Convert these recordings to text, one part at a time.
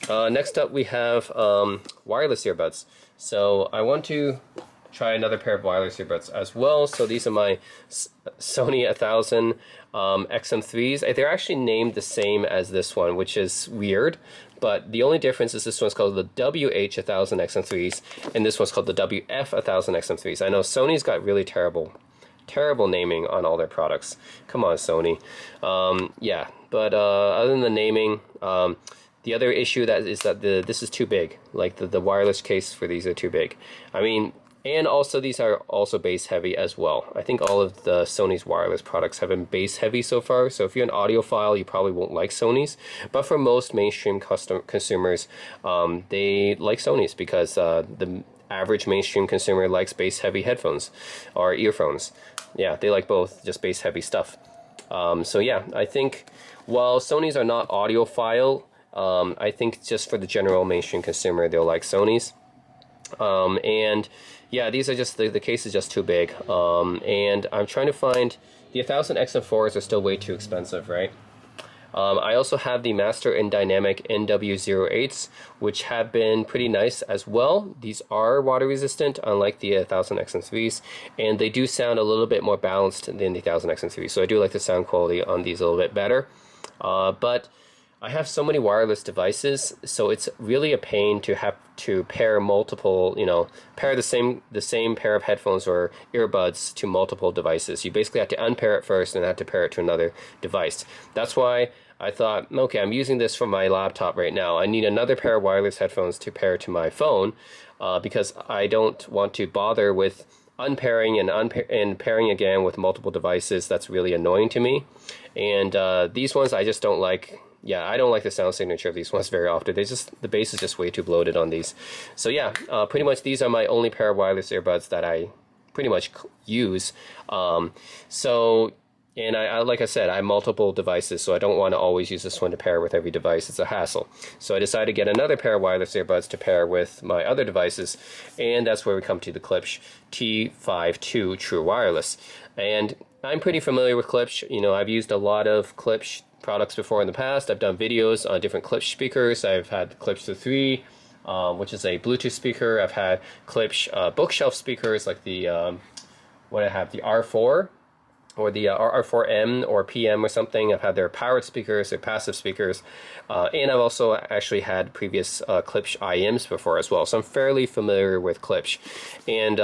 Next up we have wireless earbuds. So I want to try another pair of wireless earbuds as well. So these are my Sony 1000 XM3s. They're actually named the same as this one, which is weird. But the only difference is this one's called the WH1000 XM3s, and this one's called the WF1000 XM3s. I know Sony's got really terrible naming on all their products. Come on, Sony. Yeah, but other than the naming, the other issue is that this is too big. Like the wireless case for these are too big. I mean, and also these are also bass heavy as well. I think all of the Sony's wireless products have been bass heavy so far. So if you're an audiophile, you probably won't like Sony's. But for most mainstream consumers, they like Sony's because the average mainstream consumer likes bass heavy headphones or earphones. Yeah, they like both, just bass heavy stuff. So yeah, I think while Sony's are not audiophile, I think just for the general mainstream consumer, they'll like Sony's. And yeah, these are just, the case is just too big. And I'm trying to find, the 1000 XM4s are still way too expensive, right? I also have the Master and Dynamic NW08s, which have been pretty nice as well. These are water resistant, unlike the 1000 XM3s, and they do sound a little bit more balanced than the 1000 XM3s. So I do like the sound quality on these a little bit better. But I have so many wireless devices, so it's really a pain to have to pair multiple, pair the same pair of headphones or earbuds to multiple devices. You basically have to unpair it first and have to pair it to another device. That's why I thought, okay, I'm using this for my laptop right now. I need another pair of wireless headphones to pair to my phone because I don't want to bother with unpairing and pairing again with multiple devices. That's really annoying to me. And these ones I just don't like. Yeah, I don't like the sound signature of these ones very often. The bass is just way too bloated on these. So yeah, pretty much these are my only pair of wireless earbuds that I pretty much use. And I like I said, I have multiple devices, so I don't want to always use this one to pair with every device. It's a hassle. So I decided to get another pair of wireless earbuds to pair with my other devices, and that's where we come to the Klipsch T5 II True Wireless. And I'm pretty familiar with Klipsch. I've used a lot of Klipsch products before in the past. I've done videos on different Klipsch speakers. I've had the Klipsch T3, which is a Bluetooth speaker. I've had Klipsch bookshelf speakers like the the R4 or the R4M or PM or something. I've had their powered speakers, their passive speakers, and I've also actually had previous Klipsch IMs before as well. So I'm fairly familiar with Klipsch. And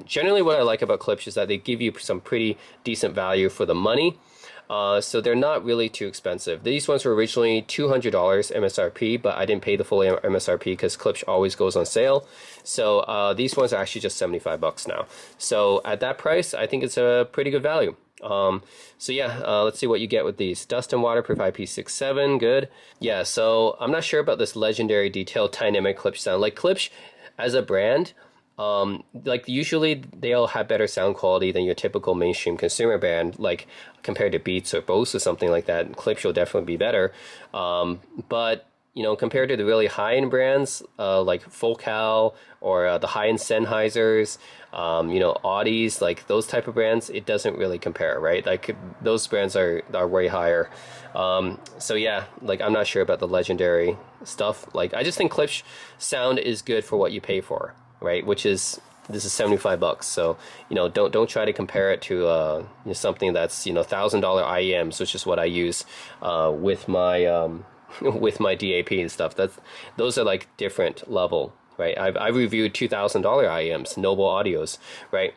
generally what I like about Klipsch is that they give you some pretty decent value for the money. So they're not really too expensive. These ones were originally $200 MSRP, but I didn't pay the full MSRP because Klipsch always goes on sale. So these ones are actually just $75 now. So at that price, I think it's a pretty good value. So yeah, let's see what you get with these. Dust and waterproof IP67, good. Yeah, so I'm not sure about this legendary detailed dynamic Klipsch sound. Like Klipsch as a brand, like usually they'll have better sound quality than your typical mainstream consumer band, like compared to Beats or Bose or something like that. Klipsch will definitely be better. But compared to the really high-end brands like Focal or the high-end Sennheisers, Audis, like those type of brands, it doesn't really compare, right? Like those brands are way higher. So yeah, like I'm not sure about the legendary stuff. Like I just think Klipsch sound is good for what you pay for, right? Which is, this is $75. So don't try to compare it to something that's $1,000 IEMs, which is what I use with my with my DAP and stuff. Those are like different level, right? I've reviewed $2,000 IEMs, Noble Audios, right?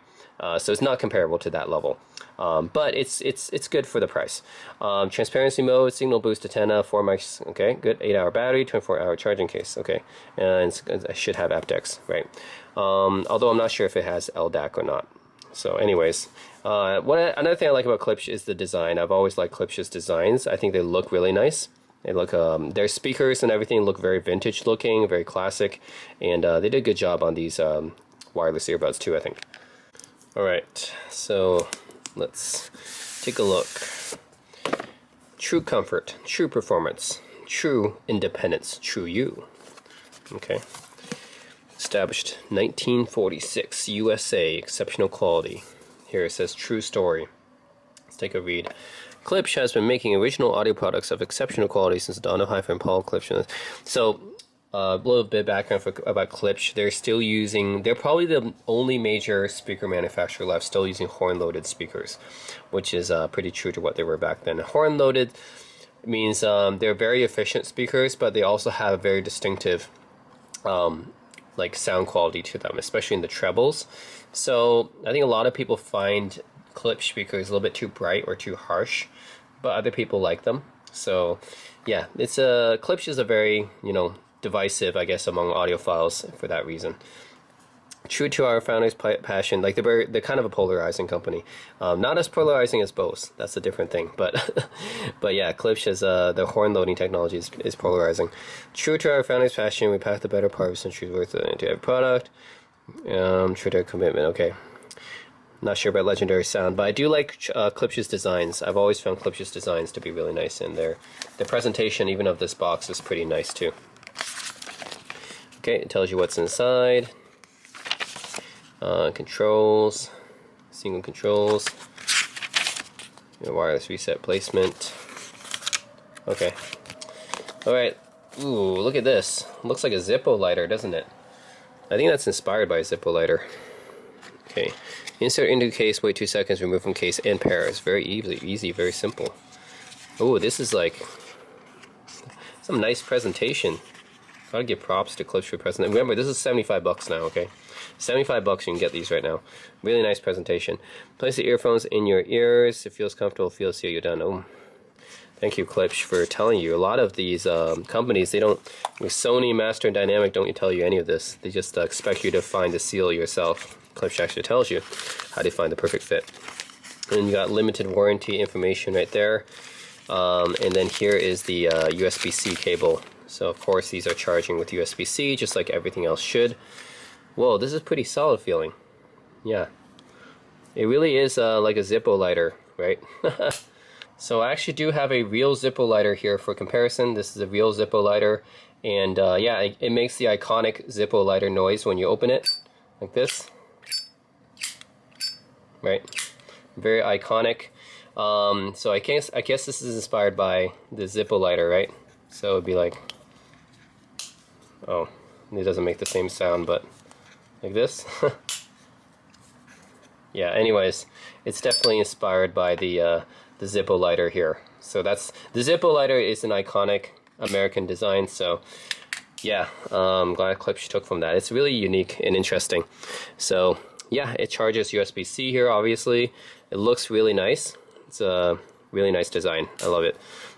So it's not comparable to that level. But it's good for the price. Transparency mode, signal boost antenna, 4 mics, okay, good. 8-hour battery, 24-hour charging case, okay. And I should have aptX, right? Although I'm not sure if it has LDAC or not. So anyways, another thing I like about Klipsch is the design. I've always liked Klipsch's designs. I think they look really nice. They look, their speakers and everything look very vintage looking, very classic, and they did a good job on these wireless earbuds too, I think. Alright, so let's take a look. True comfort, true performance, true independence, true you. Okay. Established 1946, USA, exceptional quality. Here it says true story. Let's take a read. Klipsch has been making original audio products of exceptional quality since the dawn of hi-fi and Paul Klipsch. So A little bit of background about Klipsch. They're probably the only major speaker manufacturer left still using horn-loaded speakers, which is pretty true to what they were back then. Horn-loaded means they're very efficient speakers, but they also have a very distinctive like sound quality to them, especially in the trebles. So I think a lot of people find Klipsch speakers a little bit too bright or too harsh, but other people like them. So yeah, Klipsch is a very, divisive, I guess, among audiophiles for that reason. True to our founders' passion, like they're kind of a polarizing company, not as polarizing as Bose. That's a different thing, but but yeah, Klipsch is the horn loading technology is polarizing. True to our founders' passion, we pack the better part of a century's worth into every product. True to our commitment. Okay, not sure about legendary sound, but I do like Klipsch's designs. I've always found Klipsch's designs to be really nice, and the presentation even of this box is pretty nice too. Okay, it tells you what's inside. Controls, single controls, wireless reset placement. Okay. Alright. Ooh, look at this. Looks like a Zippo lighter, doesn't it? I think that's inspired by a Zippo lighter. Okay. Insert into case, wait 2 seconds, remove from case, and pair. It's very easy, very simple. Oh, this is like some nice presentation. Gotta give props to Klipsch for presentation. Remember, this is $75 now, okay? $75 you can get these right now. Really nice presentation. Place the earphones in your ears. It feels comfortable. Feel seal you're done. Oh, thank you, Klipsch, for telling you. A lot of these companies, they don't, like Sony, Master, and Dynamic don't tell you any of this. They just expect you to find the seal yourself. Klipsch actually tells you how to find the perfect fit. And you got limited warranty information right there. And then here is the USB-C cable. So of course these are charging with USB-C, just like everything else should. Whoa, this is pretty solid feeling. Yeah, it really is like a Zippo lighter, right? So I actually do have a real Zippo lighter here for comparison. This is a real Zippo lighter, and yeah, it makes the iconic Zippo lighter noise when you open it, like this. Right, very iconic. So I guess this is inspired by the Zippo lighter, right? So it'd be like, oh, it doesn't make the same sound, but like this. Yeah, anyways, it's definitely inspired by the Zippo lighter here. So that's, the Zippo lighter is an iconic American design, so yeah, I'm glad Klipsch took from that. It's really unique and interesting. So yeah, it charges USB-C here, obviously. It looks really nice. It's a really nice design. I love it.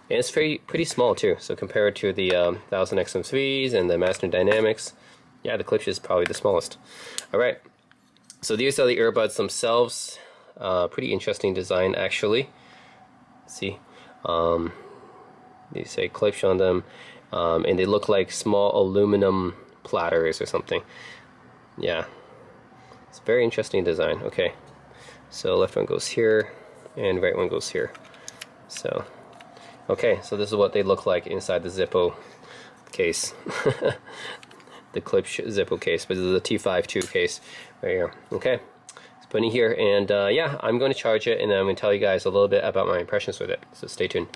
And it's pretty small too, so compared to the 1000 XM3s and the Master Dynamics, yeah, the Klipsch is probably the smallest. Alright, so these are the earbuds themselves. Pretty interesting design, actually. Let's see, they say Klipsch on them, and they look like small aluminum platters or something. Yeah, it's a very interesting design. Okay, so left one goes here, and right one goes here. So okay, so this is what they look like inside the Zippo case. The Klipsch Zippo case, but this is the T5 II case right here. Okay, it's putting it here, and yeah, I'm going to charge it, and then I'm going to tell you guys a little bit about my impressions with it, so stay tuned.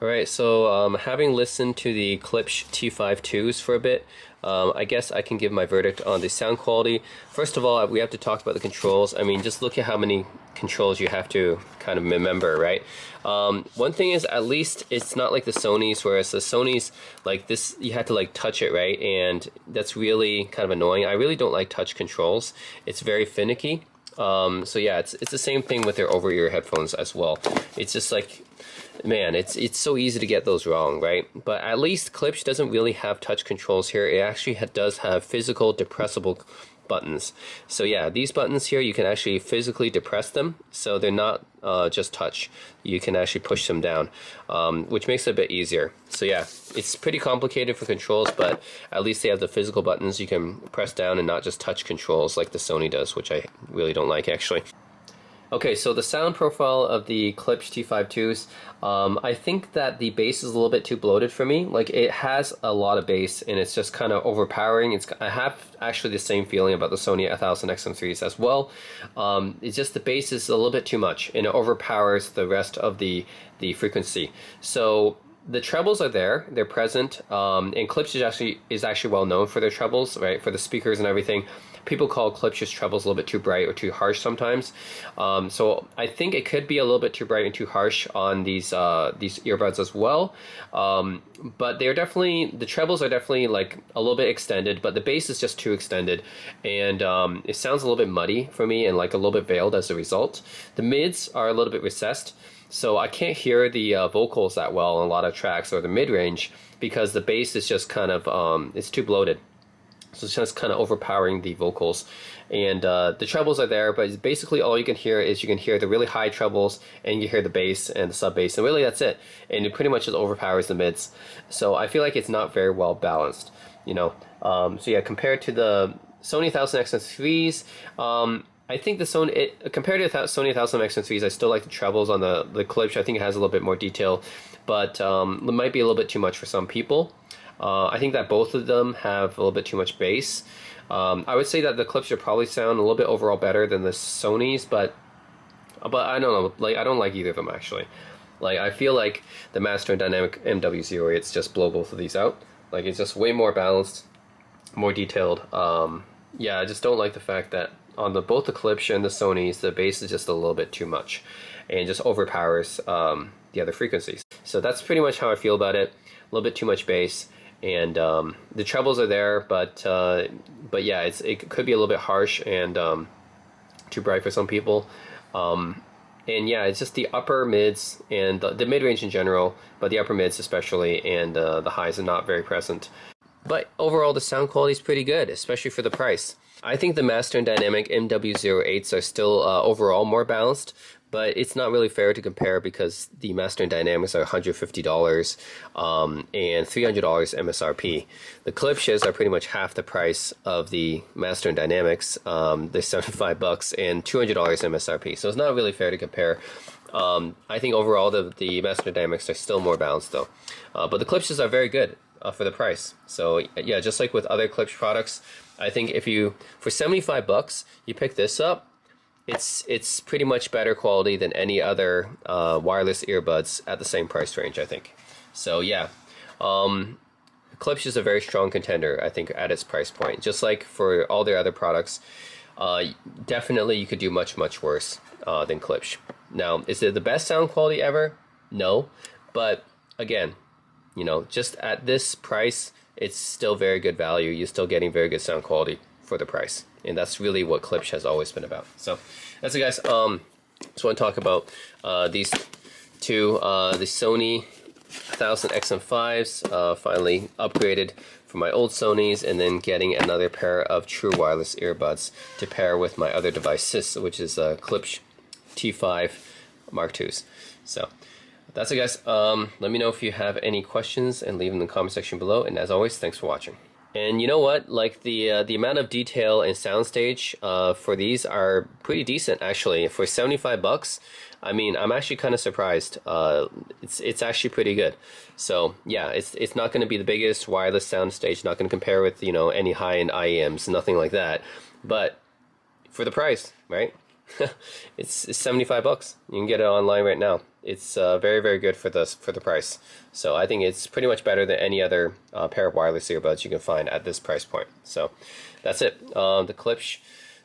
Alright, so having listened to the Klipsch T5 IIs for a bit, I guess I can give my verdict on the sound quality. First of all, we have to talk about the controls. I mean, just look at how many controls you have to kind of remember, right? One thing is, at least it's not like the Sonys, whereas the Sonys, like this, you have to like touch it, right? And that's really kind of annoying. I really don't like touch controls. It's very finicky. So yeah, it's the same thing with their over-ear headphones as well. It's just like, man, it's so easy to get those wrong, right? But at least Klipsch doesn't really have touch controls here. It actually does have physical depressible buttons. So yeah, these buttons here, you can actually physically depress them, so they're not just touch. You can actually push them down, which makes it a bit easier. So yeah, it's pretty complicated for controls, but at least they have the physical buttons you can press down and not just touch controls like the Sony does, which I really don't like, actually. Okay, so the sound profile of the Klipsch T5 IIs, I think that the bass is a little bit too bloated for me. Like, it has a lot of bass, and it's just kind of overpowering. I have actually the same feeling about the Sony 1000 XM3s as well. It's just the bass is a little bit too much, and it overpowers the rest of the frequency. So The trebles are there; they're present. And Klipsch is actually well known for their trebles, right? For the speakers and everything. People call Klipsch's trebles a little bit too bright or too harsh sometimes. So I think it could be a little bit too bright and too harsh on these earbuds as well. But they're definitely, the trebles are definitely like a little bit extended, but the bass is just too extended, and it sounds a little bit muddy for me and like a little bit veiled as a result. The mids are a little bit recessed, so I can't hear the vocals that well on a lot of tracks, or the mid-range, because the bass is just kind of, it's too bloated. So it's just kind of overpowering the vocals. And the trebles are there, but basically all you can hear is you can hear the really high trebles, and you hear the bass and the sub bass, and really that's it. And it pretty much just overpowers the mids. So I feel like it's not very well balanced, you know. So yeah, compared to the Sony 1000XM3s, I think the compared to the Sony 1000XM3s, I still like the trebles on the Klipsch. I think it has a little bit more detail, but it might be a little bit too much for some people. I think that both of them have a little bit too much bass. I would say that the Klipsch should probably sound a little bit overall better than the Sonys, but I don't know. Like, I don't like either of them actually. Like, I feel like the Master and Dynamic MW08s just blow both of these out. Like, it's just way more balanced, more detailed. Yeah, I just don't like the fact that on both the Klipsch and the Sonys, the bass is just a little bit too much, and just overpowers the other frequencies. So that's pretty much how I feel about it. A little bit too much bass. And the trebles are there, but yeah, it could be a little bit harsh and too bright for some people. And yeah, it's just the upper mids and the mid-range in general, but the upper mids especially, and the highs are not very present. But overall, the sound quality is pretty good, especially for the price. I think the Master and Dynamic MW08s are still overall more balanced, but it's not really fair to compare because the Master and Dynamics are $150 and $300 MSRP. The Klipsch's are pretty much half the price of the Master and Dynamics. They're $75 and $200 MSRP, so it's not really fair to compare. I think overall the Master and Dynamics are still more balanced though. But the Klipsch's are very good for the price. So yeah, just like with other Klipsch products, I think if you, for $75, you pick this up, it's pretty much better quality than any other wireless earbuds at the same price range, I think. So yeah, Klipsch is a very strong contender, I think, at its price point. Just like for all their other products, definitely you could do much, much worse than Klipsch. Now, is it the best sound quality ever? No, but again, you know, just at this price, it's still very good value. You're still getting very good sound quality for the price, and that's really what Klipsch has always been about. So that's it, guys. Just want to talk about these two, the Sony 1000XM5s, finally upgraded from my old Sonys, and then getting another pair of true wireless earbuds to pair with my other devices, which is Klipsch T5 Mark IIs. So that's it, guys. Let me know if you have any questions and leave them in the comment section below. And as always, thanks for watching. And you know what? Like the amount of detail and soundstage for these are pretty decent actually. For $75, I mean, I'm actually kind of surprised. It's actually pretty good. So yeah, it's not going to be the biggest wireless soundstage. Not going to compare with, you know, any high-end IEMs, nothing like that. But for the price, right? it's $75. You can get it online right now. It's very, very good for the price. So I think it's pretty much better than any other pair of wireless earbuds you can find at this price point. So that's it. The Klipsch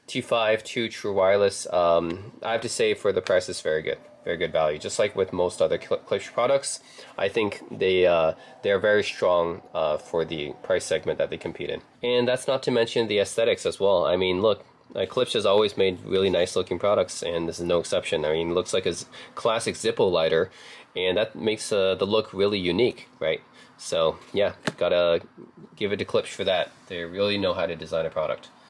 T5 II True Wireless. I have to say, for the price, it's very good. Very good value. Just like with most other Klipsch products, I think they're very strong for the price segment that they compete in. And that's not to mention the aesthetics as well. I mean, look. Klipsch has always made really nice looking products, and this is no exception. I mean, it looks like a classic Zippo lighter, and that makes the look really unique, right? So yeah, gotta give it to Klipsch for that. They really know how to design a product.